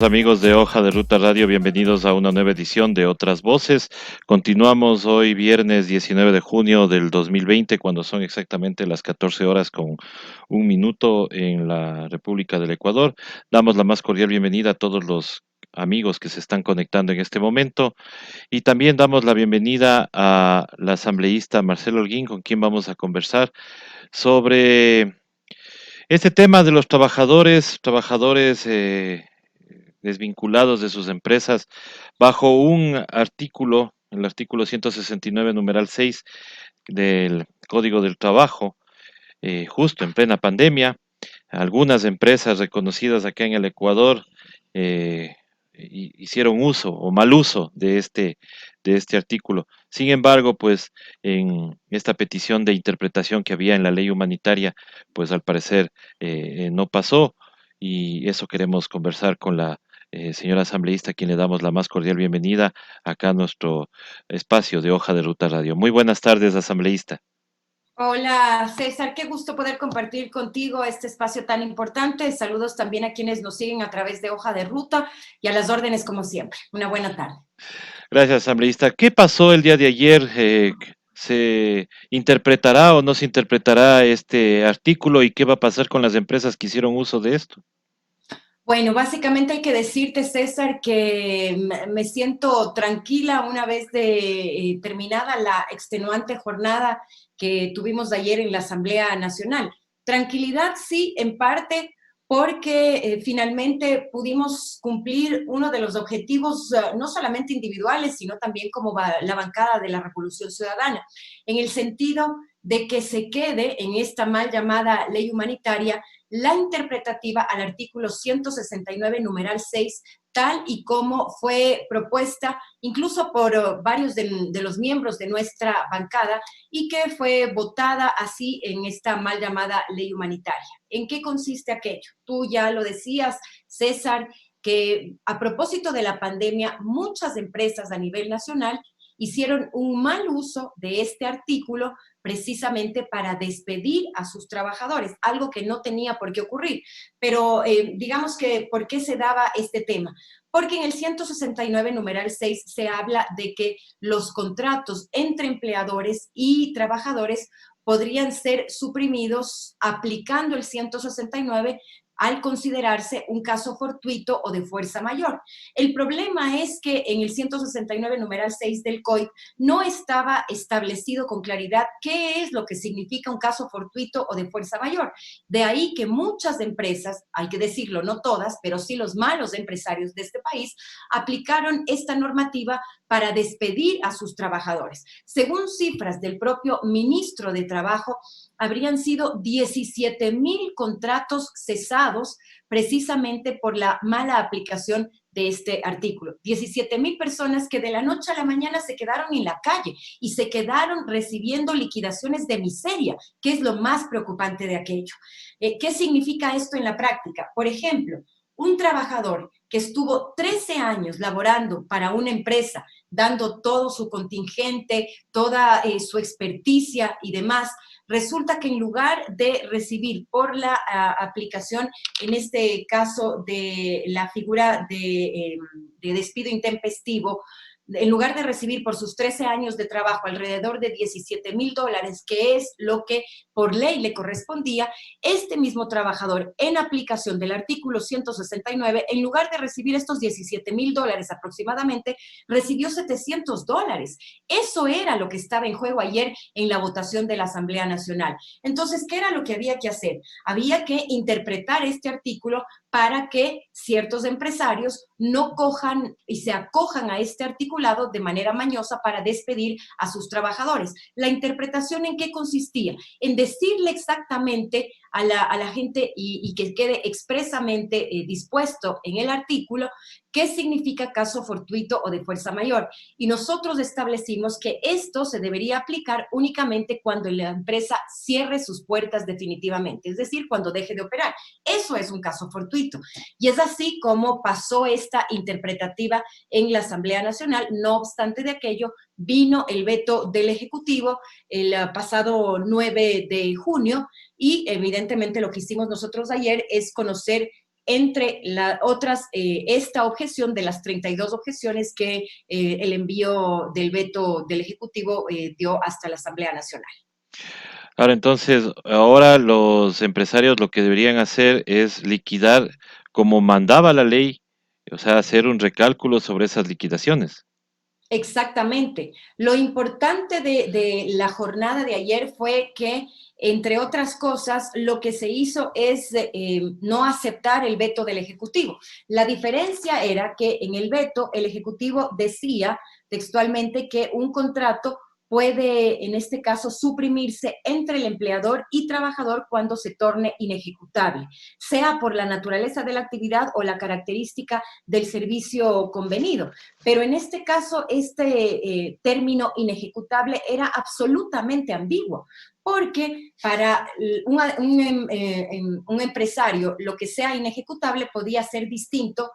Amigos de Hoja de Ruta Radio, bienvenidos a una nueva edición de Otras Voces. Continuamos hoy viernes 19 de junio del 2020, cuando son exactamente las 14 horas con un minuto en la República del Ecuador. Damos la más cordial bienvenida a todos los amigos que se están conectando en este momento y también damos la bienvenida a la asambleísta Marcelo Holguín, con quien vamos a conversar sobre este tema de los trabajadores desvinculados de sus empresas, bajo un artículo, el artículo 169, numeral 6 del Código del Trabajo, justo en plena pandemia. Algunas empresas reconocidas acá en el Ecuador eh, hicieron uso o mal uso de este artículo. Sin embargo, pues en esta petición de interpretación que había en la ley humanitaria, pues al parecer no pasó, y eso queremos conversar con la señora asambleísta, a quien le damos la más cordial bienvenida acá a nuestro espacio de Hoja de Ruta Radio. Muy buenas tardes, asambleísta. Hola César, qué gusto poder compartir contigo este espacio tan importante. Saludos también a quienes nos siguen a través de Hoja de Ruta y a las órdenes como siempre. Una buena tarde. Gracias, asambleísta. ¿Qué pasó el día de ayer? ¿Se interpretará o no se interpretará este artículo y qué va a pasar con las empresas que hicieron uso de esto? Bueno, básicamente hay que decirte, César, que me siento tranquila una vez terminada la extenuante jornada que tuvimos ayer en la Asamblea Nacional. Tranquilidad, sí, en parte porque finalmente pudimos cumplir uno de los objetivos, no solamente individuales, sino también como la bancada de la Revolución Ciudadana, en el sentido de que se quede en esta mal llamada ley humanitaria la interpretativa al artículo 169, numeral 6, tal y como fue propuesta incluso por varios de los miembros de nuestra bancada y que fue votada así en esta mal llamada ley humanitaria. ¿En qué consiste aquello? Tú ya lo decías, César, que a propósito de la pandemia, muchas empresas a nivel nacional hicieron un mal uso de este artículo precisamente para despedir a sus trabajadores, algo que no tenía por qué ocurrir. Pero digamos que, ¿por qué se daba este tema? Porque en el 169, numeral 6, se habla de que los contratos entre empleadores y trabajadores podrían ser suprimidos aplicando el 169 al considerarse un caso fortuito o de fuerza mayor. El problema es que en el 169, numeral 6 del COIP no estaba establecido con claridad qué es lo que significa un caso fortuito o de fuerza mayor. De ahí que muchas empresas, hay que decirlo, no todas, pero sí los malos empresarios de este país, aplicaron esta normativa para despedir a sus trabajadores. Según cifras del propio ministro de Trabajo, habrían sido 17,000 contratos cesados precisamente por la mala aplicación de este artículo. 17,000 personas que de la noche a la mañana se quedaron en la calle y se quedaron recibiendo liquidaciones de miseria, que es lo más preocupante de aquello. ¿Qué significa esto en la práctica? Por ejemplo, un trabajador que estuvo 13 años laborando para una empresa, dando todo su contingente, toda su experticia y demás, resulta que en lugar de recibir por la aplicación, en este caso de la figura de despido intempestivo, en lugar de recibir por sus 13 años de trabajo alrededor de $17,000, que es lo que por ley le correspondía, este mismo trabajador, en aplicación del artículo 169, en lugar de recibir estos $17,000 aproximadamente, recibió $700. Eso era lo que estaba en juego ayer en la votación de la Asamblea Nacional. Entonces, ¿qué era lo que había que hacer? Había que interpretar este artículo para que ciertos empresarios no cojan y se acojan a este articulado de manera mañosa para despedir a sus trabajadores. ¿La interpretación en qué consistía? En decirle exactamente a la gente y que quede expresamente dispuesto en el artículo qué significa caso fortuito o de fuerza mayor. Y nosotros establecimos que esto se debería aplicar únicamente cuando la empresa cierre sus puertas definitivamente, es decir, cuando deje de operar. Eso es un caso fortuito. Y es así como pasó esta interpretativa en la Asamblea Nacional. No obstante de aquello, vino el veto del Ejecutivo el pasado 9 de junio y evidentemente lo que hicimos nosotros ayer es conocer entre las otras, esta objeción de las 32 objeciones que el envío del veto del Ejecutivo dio hasta la Asamblea Nacional. Ahora entonces, ahora los empresarios lo que deberían hacer es liquidar como mandaba la ley, o sea, hacer un recálculo sobre esas liquidaciones. Exactamente. Lo importante de la jornada de ayer fue que, entre otras cosas, lo que se hizo es no aceptar el veto del Ejecutivo. La diferencia era que en el veto el Ejecutivo decía textualmente que un contrato puede, en este caso, suprimirse entre el empleador y trabajador cuando se torne inejecutable, sea por la naturaleza de la actividad o la característica del servicio convenido. Pero en este caso, este término inejecutable era absolutamente ambiguo, porque para un empresario lo que sea inejecutable podía ser distinto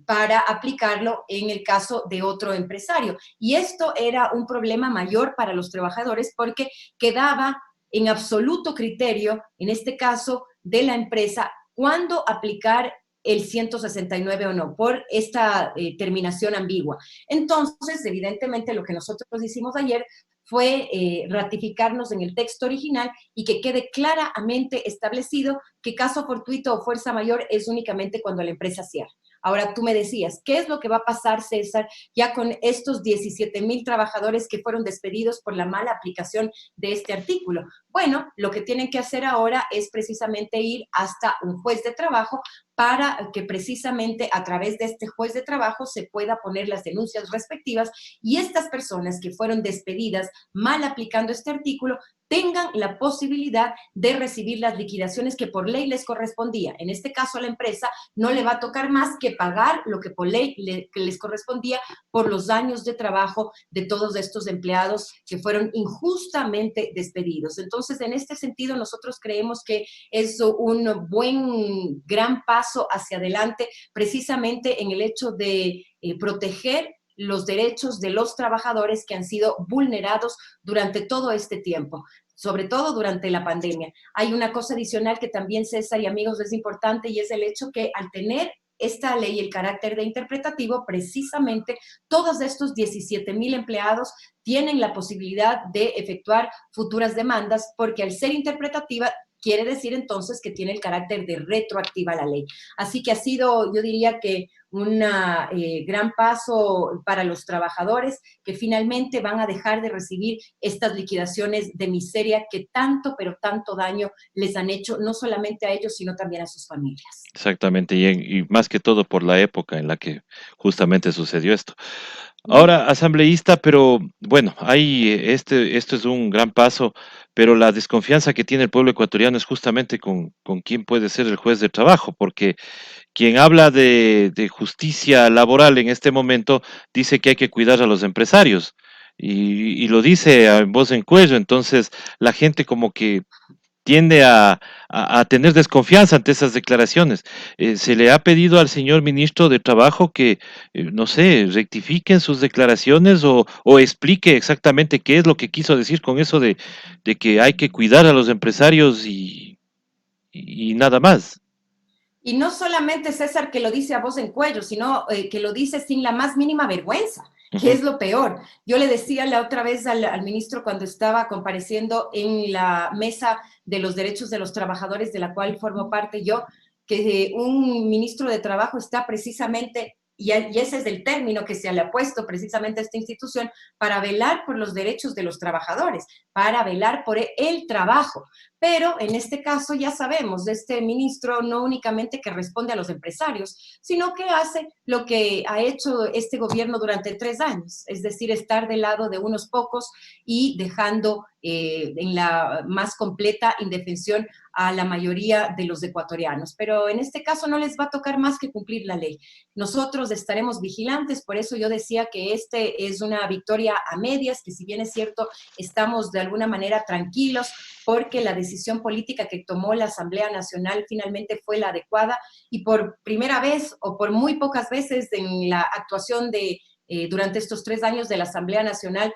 para aplicarlo en el caso de otro empresario. Y esto era un problema mayor para los trabajadores porque quedaba en absoluto criterio, en este caso, de la empresa, cuándo aplicar el 169 o no, por esta terminación ambigua. Entonces, evidentemente, lo que nosotros hicimos ayer fue ratificarnos en el texto original y que quede claramente establecido que caso fortuito o fuerza mayor es únicamente cuando la empresa cierra. Ahora tú me decías, ¿qué es lo que va a pasar, César, ya con estos 17,000 trabajadores que fueron despedidos por la mala aplicación de este artículo? Bueno, lo que tienen que hacer ahora es precisamente ir hasta un juez de trabajo para que precisamente a través de este juez de trabajo se pueda poner las denuncias respectivas y estas personas que fueron despedidas mal aplicando este artículo tengan la posibilidad de recibir las liquidaciones que por ley les correspondía. En este caso, a la empresa no le va a tocar más que pagar lo que por ley que les correspondía por los años de trabajo de todos estos empleados que fueron injustamente despedidos. Entonces, en este sentido, nosotros creemos que es un buen, gran paso hacia adelante, precisamente en el hecho de proteger los derechos de los trabajadores que han sido vulnerados durante todo este tiempo, sobre todo durante la pandemia. Hay una cosa adicional que también, César y amigos, es importante y es el hecho que al tener esta ley el carácter de interpretativo, precisamente todos estos 17,000 empleados tienen la posibilidad de efectuar futuras demandas porque al ser interpretativa quiere decir entonces que tiene el carácter de retroactiva la ley. Así que ha sido, yo diría que un gran paso para los trabajadores que finalmente van a dejar de recibir estas liquidaciones de miseria que tanto, pero tanto daño les han hecho, no solamente a ellos, sino también a sus familias. Exactamente, y más que todo por la época en la que justamente sucedió esto. Ujú. Ahora, asambleísta, pero bueno, hay esto es un gran paso, pero la desconfianza que tiene el pueblo ecuatoriano es justamente con quién puede ser el juez de trabajo, porque quien habla de justicia laboral en este momento dice que hay que cuidar a los empresarios y lo dice a voz en cuello, entonces la gente como que tiende a tener desconfianza ante esas declaraciones. Se le ha pedido al señor ministro de Trabajo que, no sé, rectifique en sus declaraciones o explique exactamente qué es lo que quiso decir con eso de que hay que cuidar a los empresarios y nada más. Y no solamente César que lo dice a voz en cuello, sino que lo dice sin la más mínima vergüenza, que Ujú. es lo peor. Yo le decía la otra vez al ministro cuando estaba compareciendo en la mesa de los derechos de los trabajadores, de la cual formo parte yo, que un ministro de Trabajo está precisamente, y ese es el término que se le ha puesto precisamente a esta institución, para velar por los derechos de los trabajadores, para velar por el trabajo. Pero en este caso ya sabemos, este ministro no únicamente que responde a los empresarios, sino que hace lo que ha hecho este gobierno durante 3 años, es decir, estar del lado de unos pocos y dejando en la más completa indefensión a la mayoría de los ecuatorianos. Pero en este caso no les va a tocar más que cumplir la ley. Nosotros estaremos vigilantes, por eso yo decía que este es una victoria a medias, que si bien es cierto, estamos de alguna manera tranquilos, porque la decisión política que tomó la Asamblea Nacional finalmente fue la adecuada y por primera vez o por muy pocas veces en la actuación de Durante estos 3 años de la Asamblea Nacional,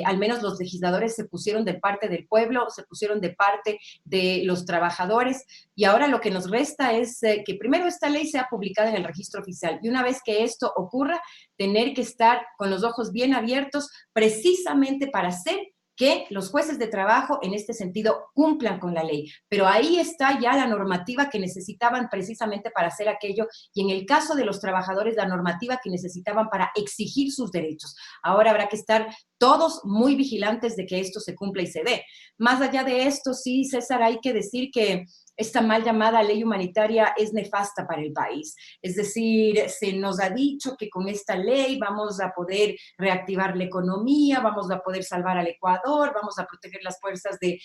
al menos los legisladores se pusieron de parte del pueblo, se pusieron de parte de los trabajadores, y ahora lo que nos resta es que primero esta ley sea publicada en el registro oficial, y una vez que esto ocurra, tener que estar con los ojos bien abiertos precisamente para hacer que los jueces de trabajo en este sentido cumplan con la ley. Pero ahí está ya la normativa que necesitaban precisamente para hacer aquello, y en el caso de los trabajadores, la normativa que necesitaban para exigir sus derechos. Ahora habrá que estar todos muy vigilantes de que esto se cumpla y se dé. Más allá de esto, sí, César, hay que decir que esta mal llamada ley humanitaria es nefasta para el país. Es decir, se nos ha dicho que con esta ley vamos a poder reactivar la economía, vamos a poder salvar al Ecuador, vamos a proteger las fuerzas de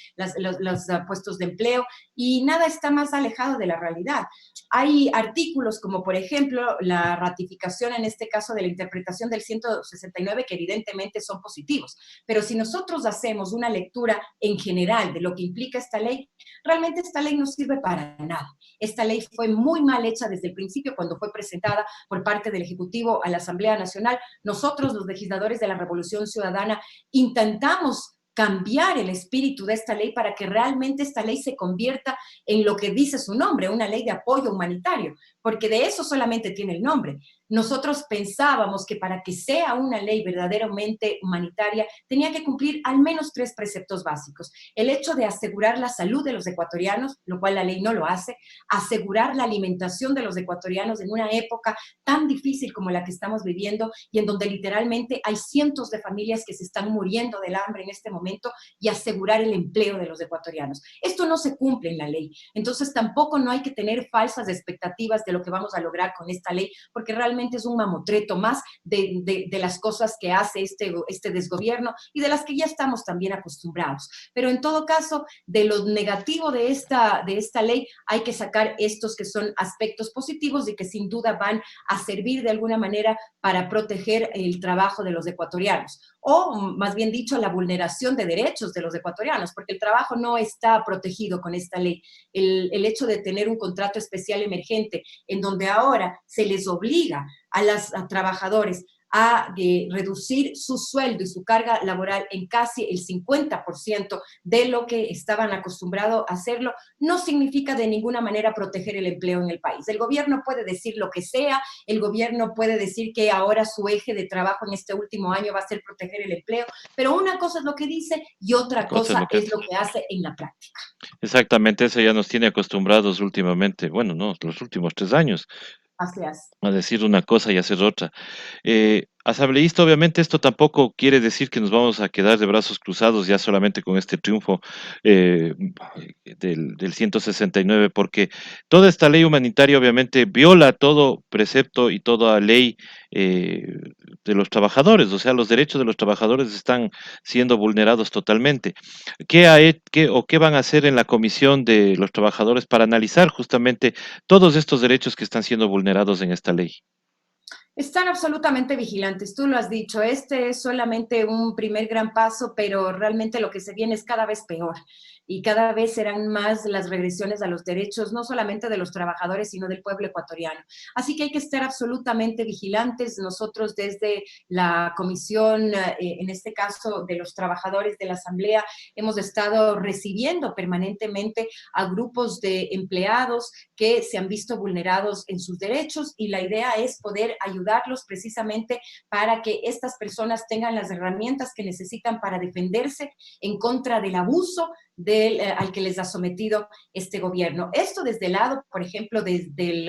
los puestos de empleo, y nada está más alejado de la realidad. Hay artículos como, por ejemplo, la ratificación en este caso de la interpretación del 169 que evidentemente son positivos, pero si nosotros hacemos una lectura en general de lo que implica esta ley, realmente esta ley no sirve para nada. Esta ley fue muy mal hecha desde el principio cuando fue presentada por parte del Ejecutivo a la Asamblea Nacional. Nosotros, los legisladores de la Revolución Ciudadana, intentamos cambiar el espíritu de esta ley para que realmente esta ley se convierta en lo que dice su nombre, una ley de apoyo humanitario, porque de eso solamente tiene el nombre. Nosotros pensábamos que para que sea una ley verdaderamente humanitaria tenía que cumplir al menos 3 preceptos básicos: el hecho de asegurar la salud de los ecuatorianos, lo cual la ley no lo hace; asegurar la alimentación de los ecuatorianos en una época tan difícil como la que estamos viviendo, y en donde literalmente hay cientos de familias que se están muriendo del hambre en este momento; y asegurar el empleo de los ecuatorianos. Esto no se cumple en la ley, entonces tampoco no hay que tener falsas expectativas de lo que vamos a lograr con esta ley, porque realmente es un mamotreto más de las cosas que hace este desgobierno y de las que ya estamos también acostumbrados. Pero en todo caso, de lo negativo de esta ley hay que sacar estos que son aspectos positivos y que sin duda van a servir de alguna manera para proteger el trabajo de los ecuatorianos, o más bien dicho, la vulneración de derechos de los ecuatorianos, porque el trabajo no está protegido con esta ley. El hecho de tener un contrato especial emergente, en donde ahora se les obliga a los trabajadores a reducir su sueldo y su carga laboral en casi el 50% de lo que estaban acostumbrados a hacerlo, no significa de ninguna manera proteger el empleo en el país. El gobierno puede decir lo que sea, el gobierno puede decir que ahora su eje de trabajo en este último año va a ser proteger el empleo, pero una cosa es lo que dice y otra Cosa es lo cosa que es hace. lo que hace en la práctica. Exactamente, eso ya nos tiene acostumbrados últimamente, bueno, no, los últimos 3 años, Así es. a decir una cosa y hacer otra. Asambleísta, obviamente esto tampoco quiere decir que nos vamos a quedar de brazos cruzados ya solamente con este triunfo eh, del 169, porque toda esta ley humanitaria obviamente viola todo precepto y toda ley eh, de los trabajadores, o sea, los derechos de los trabajadores están siendo vulnerados totalmente. ¿Qué van a hacer en la comisión de los trabajadores para analizar justamente todos estos derechos que están siendo vulnerados en esta ley? Están absolutamente vigilantes, tú lo has dicho, este es solamente un primer gran paso, pero realmente lo que se viene es cada vez peor, y cada vez serán más las regresiones a los derechos, no solamente de los trabajadores, sino del pueblo ecuatoriano. Así que hay que estar absolutamente vigilantes. Nosotros desde la comisión, en este caso de los trabajadores de la Asamblea, hemos estado recibiendo permanentemente a grupos de empleados que se han visto vulnerados en sus derechos, y la idea es poder ayudarlos precisamente para que estas personas tengan las herramientas que necesitan para defenderse en contra del abuso al que les ha sometido este gobierno. Esto desde el lado, por ejemplo, de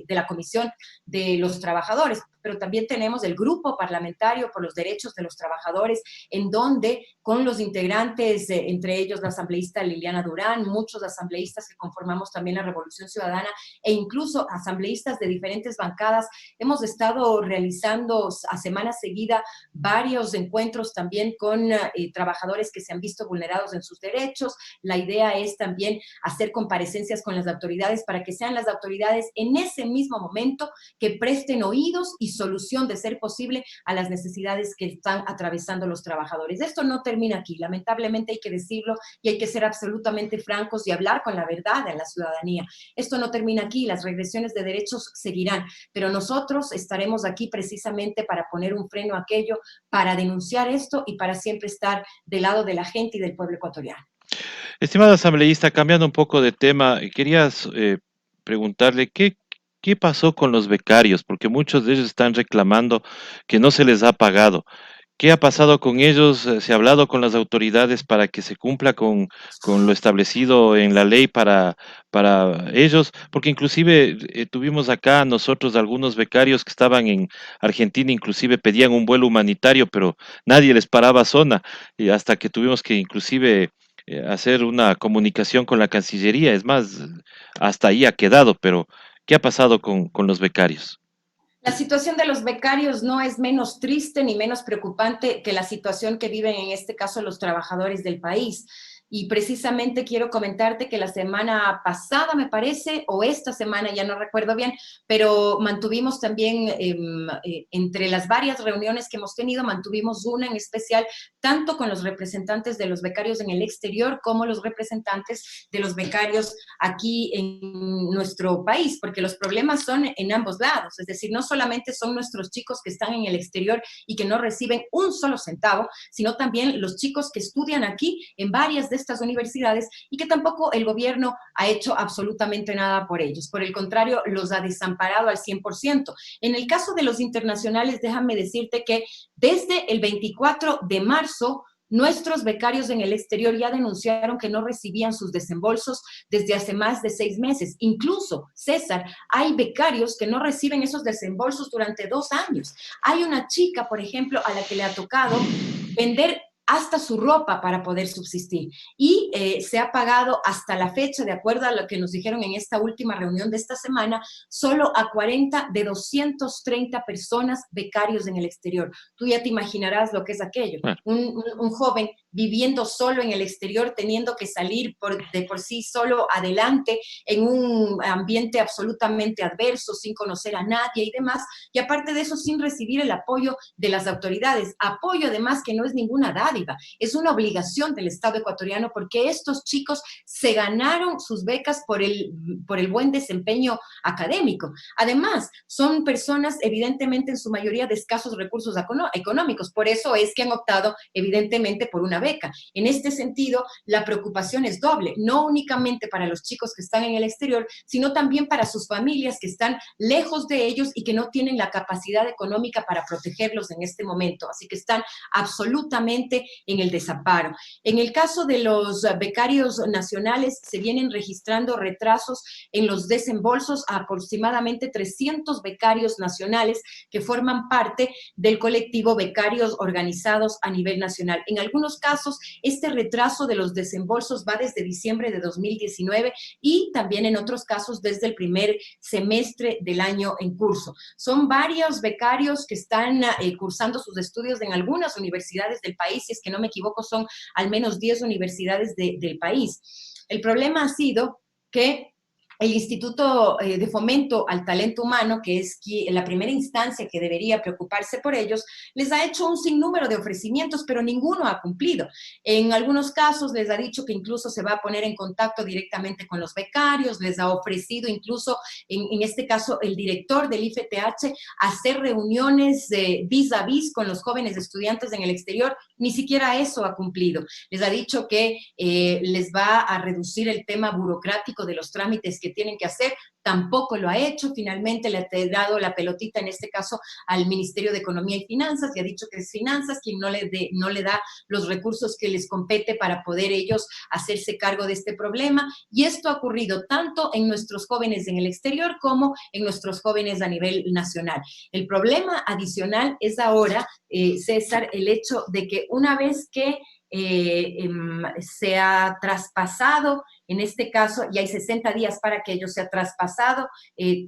la Comisión de los Trabajadores, pero también tenemos el Grupo Parlamentario por los Derechos de los Trabajadores, en donde con los integrantes, entre ellos la asambleísta Liliana Durán, muchos asambleístas que conformamos también la Revolución Ciudadana, e incluso asambleístas de diferentes bancadas, hemos estado realizando a semana seguida varios encuentros también con trabajadores que se han visto vulnerados en sus derechos, derechos, la idea es también hacer comparecencias con las autoridades para que sean las autoridades en ese mismo momento que presten oídos y solución, de ser posible, a las necesidades que están atravesando los trabajadores. Esto no termina aquí, lamentablemente hay que decirlo y hay que ser absolutamente francos y hablar con la verdad a la ciudadanía. Esto no termina aquí, las regresiones de derechos seguirán, pero nosotros estaremos aquí precisamente para poner un freno a aquello, para denunciar esto y para siempre estar del lado de la gente y del pueblo ecuatoriano. Estimada asambleísta, cambiando un poco de tema, querías preguntarle qué pasó con los becarios, porque muchos de ellos están reclamando que no se les ha pagado. ¿Qué ha pasado con ellos? ¿Se ha hablado con las autoridades para que se cumpla con lo establecido en la ley para ellos? Porque inclusive tuvimos acá nosotros algunos becarios que estaban en Argentina, inclusive pedían un vuelo humanitario, pero nadie les paraba zona, y hasta que tuvimos que inclusive hacer una comunicación con la Cancillería. Es más, hasta ahí ha quedado, pero ¿qué ha pasado con los becarios? La situación de los becarios no es menos triste ni menos preocupante que la situación que viven en este caso los trabajadores del país. Y precisamente quiero comentarte que la semana pasada, me parece, o esta semana, ya no recuerdo bien, pero mantuvimos también, entre las varias reuniones que hemos tenido, mantuvimos una en especial, tanto con los representantes de los becarios en el exterior como los representantes de los becarios aquí en nuestro país, porque los problemas son en ambos lados, es decir, no solamente son nuestros chicos que están en el exterior y que no reciben un solo centavo, sino también los chicos que estudian aquí en varias de estas universidades y que tampoco el gobierno ha hecho absolutamente nada por ellos. Por el contrario, los ha desamparado al 100%. En el caso de los internacionales, déjame decirte que desde el 24 de marzo, nuestros becarios en el exterior ya denunciaron que no recibían sus desembolsos desde hace más de 6 meses. Incluso, César, hay becarios que no reciben esos desembolsos durante 2 años. Hay una chica, por ejemplo, a la que le ha tocado vender hasta su ropa para poder subsistir. Y se ha pagado hasta la fecha, de acuerdo a lo que nos dijeron en esta última reunión de esta semana, solo a 40 de 230 personas becarios en el exterior. Tú ya te imaginarás lo que es aquello. Bueno, Un joven viviendo solo en el exterior, teniendo que salir de por sí solo adelante en un ambiente absolutamente adverso, sin conocer a nadie y demás, y aparte de eso, sin recibir el apoyo de las autoridades. Apoyo además que no es ninguna dádiva, es una obligación del Estado ecuatoriano porque estos chicos se ganaron sus becas por el buen desempeño académico. Además, son personas evidentemente en su mayoría de escasos recursos económicos, por eso es que han optado evidentemente por una beca. En este sentido, la preocupación es doble, no únicamente para los chicos que están en el exterior, sino también para sus familias que están lejos de ellos y que no tienen la capacidad económica para protegerlos en este momento. Así que están absolutamente en el desamparo. En el caso de los becarios nacionales, se vienen registrando retrasos en los desembolsos a aproximadamente 300 becarios nacionales que forman parte del colectivo Becarios Organizados a nivel nacional. En algunos casos, este retraso de los desembolsos va desde diciembre de 2019 y también en otros casos desde el primer semestre del año en curso. Son varios becarios que están cursando sus estudios en algunas universidades del país, si es que no me equivoco, son al menos 10 universidades del país. El problema ha sido que el Instituto de Fomento al Talento Humano, que es la primera instancia que debería preocuparse por ellos, les ha hecho un sinnúmero de ofrecimientos, pero ninguno ha cumplido. En algunos casos les ha dicho que incluso se va a poner en contacto directamente con los becarios, les ha ofrecido incluso, en este caso, el director del IFTH, hacer reuniones vis a vis con los jóvenes estudiantes en el exterior. Ni siquiera eso ha cumplido. Les ha dicho que les va a reducir el tema burocrático de los trámites que tienen que hacer, tampoco lo ha hecho. Finalmente le ha dado la pelotita, en este caso, al Ministerio de Economía y Finanzas, y ha dicho que es Finanzas quien no le da los recursos que les compete para poder ellos hacerse cargo de este problema. Y esto ha ocurrido tanto en nuestros jóvenes en el exterior como en nuestros jóvenes a nivel nacional. El problema adicional es ahora, César, el hecho de que una vez que se ha traspasado, en este caso, y hay 60 días para que ello sea traspasado,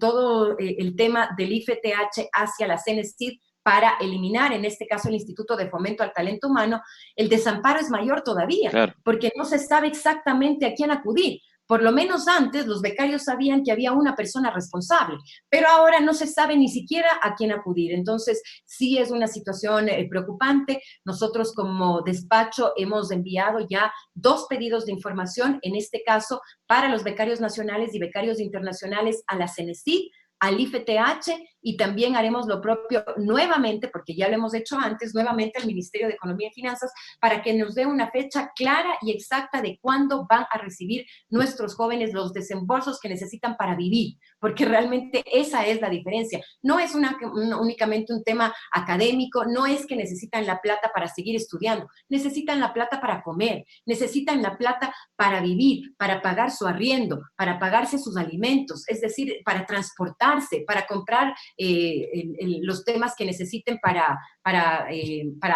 todo el tema del IFTH hacia la CENESTID, para eliminar, en este caso, el Instituto de Fomento al Talento Humano, el desamparo es mayor todavía, Claro. porque no se sabe exactamente a quién acudir. Por lo menos antes los becarios sabían que había una persona responsable, pero ahora no se sabe ni siquiera a quién acudir. Entonces, sí es una situación preocupante. Nosotros como despacho hemos enviado ya 2 pedidos de información, en este caso para los becarios nacionales y becarios internacionales a la CENESID, al IFTH, y también haremos lo propio nuevamente, porque ya lo hemos hecho antes, nuevamente al Ministerio de Economía y Finanzas, para que nos dé una fecha clara y exacta de cuándo van a recibir nuestros jóvenes los desembolsos que necesitan para vivir, porque realmente esa es la diferencia. No es únicamente un tema académico, no es que necesitan la plata para seguir estudiando, necesitan la plata para comer, necesitan la plata para vivir, para pagar su arriendo, para pagarse sus alimentos, es decir, para transportarse, para comprar los temas que necesiten para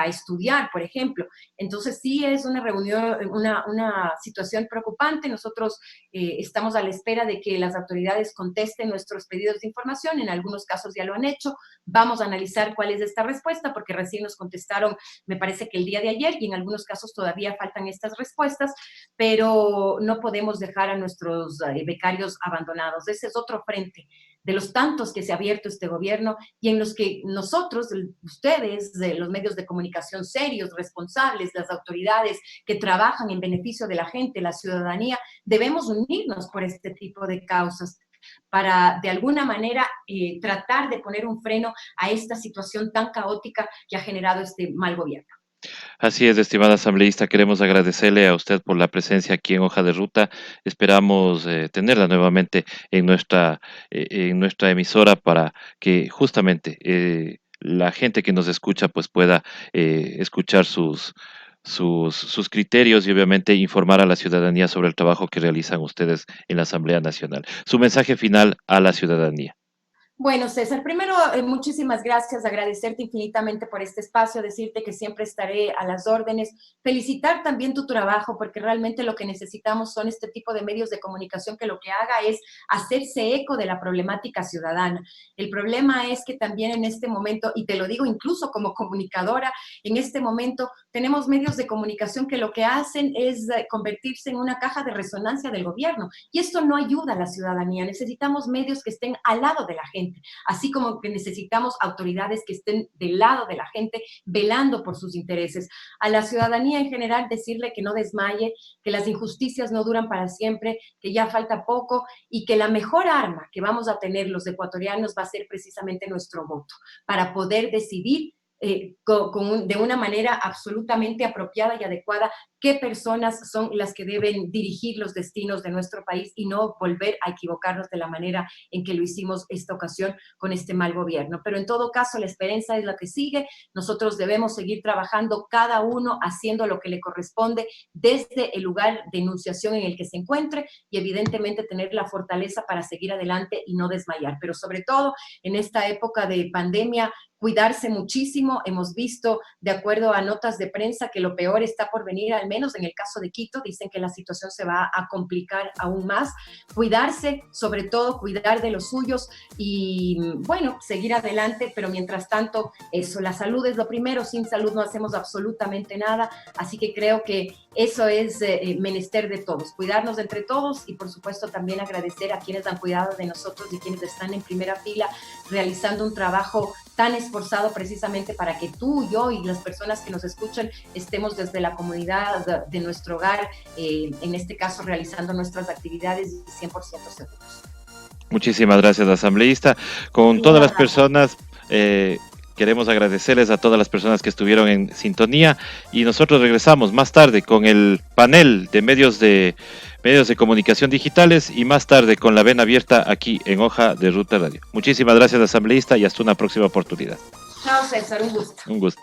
estudiar, por ejemplo. Entonces sí es una reunión, una situación preocupante. Nosotros estamos a la espera de que las autoridades contesten nuestros pedidos de información. En algunos casos ya lo han hecho. Vamos a analizar cuál es esta respuesta, porque recién nos contestaron, me parece que el día de ayer, y en algunos casos todavía faltan estas respuestas, pero no podemos dejar a nuestros becarios abandonados. Ese es otro frente de los tantos que se ha abierto este gobierno y en los que nosotros, ustedes, los medios de comunicación serios, responsables, las autoridades que trabajan en beneficio de la gente, la ciudadanía, debemos unirnos por este tipo de causas para, de alguna manera, tratar de poner un freno a esta situación tan caótica que ha generado este mal gobierno. Así es, estimada asambleísta, queremos agradecerle a usted por la presencia aquí en Hoja de Ruta. Esperamos tenerla nuevamente en nuestra emisora para que justamente la gente que nos escucha pues pueda escuchar sus criterios y obviamente informar a la ciudadanía sobre el trabajo que realizan ustedes en la Asamblea Nacional. Su mensaje final a la ciudadanía. Bueno, César, primero, muchísimas gracias, agradecerte infinitamente por este espacio, decirte que siempre estaré a las órdenes, felicitar también tu trabajo, porque realmente lo que necesitamos son este tipo de medios de comunicación que lo que haga es hacerse eco de la problemática ciudadana. El problema es que también en este momento, y te lo digo incluso como comunicadora, en este momento tenemos medios de comunicación que lo que hacen es convertirse en una caja de resonancia del gobierno, y esto no ayuda a la ciudadanía. Necesitamos medios que estén al lado de la gente, así como que necesitamos autoridades que estén del lado de la gente, velando por sus intereses. A la ciudadanía en general decirle que no desmaye, que las injusticias no duran para siempre, que ya falta poco y que la mejor arma que vamos a tener los ecuatorianos va a ser precisamente nuestro voto, para poder decidir de una manera absolutamente apropiada y adecuada qué personas son las que deben dirigir los destinos de nuestro país y no volver a equivocarnos de la manera en que lo hicimos esta ocasión con este mal gobierno. Pero en todo caso, la esperanza es la que sigue. Nosotros debemos seguir trabajando, cada uno haciendo lo que le corresponde desde el lugar de enunciación en el que se encuentre y evidentemente tener la fortaleza para seguir adelante y no desmayar. Pero sobre todo en esta época de pandemia, cuidarse muchísimo. Hemos visto, de acuerdo a notas de prensa, que lo peor está por venir, al menos en el caso de Quito. Dicen que la situación se va a complicar aún más. Cuidarse, sobre todo cuidar de los suyos y, bueno, seguir adelante, pero mientras tanto, eso, la salud es lo primero. Sin salud no hacemos absolutamente nada, así que creo que eso es menester de todos, cuidarnos entre todos y, por supuesto, también agradecer a quienes han cuidado de nosotros y quienes están en primera fila realizando un trabajo tan esforzado precisamente para que tú, yo y las personas que nos escuchan estemos desde la comunidad de nuestro hogar, en este caso realizando nuestras actividades 100% seguros. Muchísimas gracias, asambleísta. Con todas las personas, queremos agradecerles a todas las personas que estuvieron en sintonía y nosotros regresamos más tarde con el panel de medios de comunicación digitales y más tarde con la vena abierta aquí en Hoja de Ruta Radio. Muchísimas gracias, asambleísta, y hasta una próxima oportunidad. Chao, César, un gusto. Un gusto.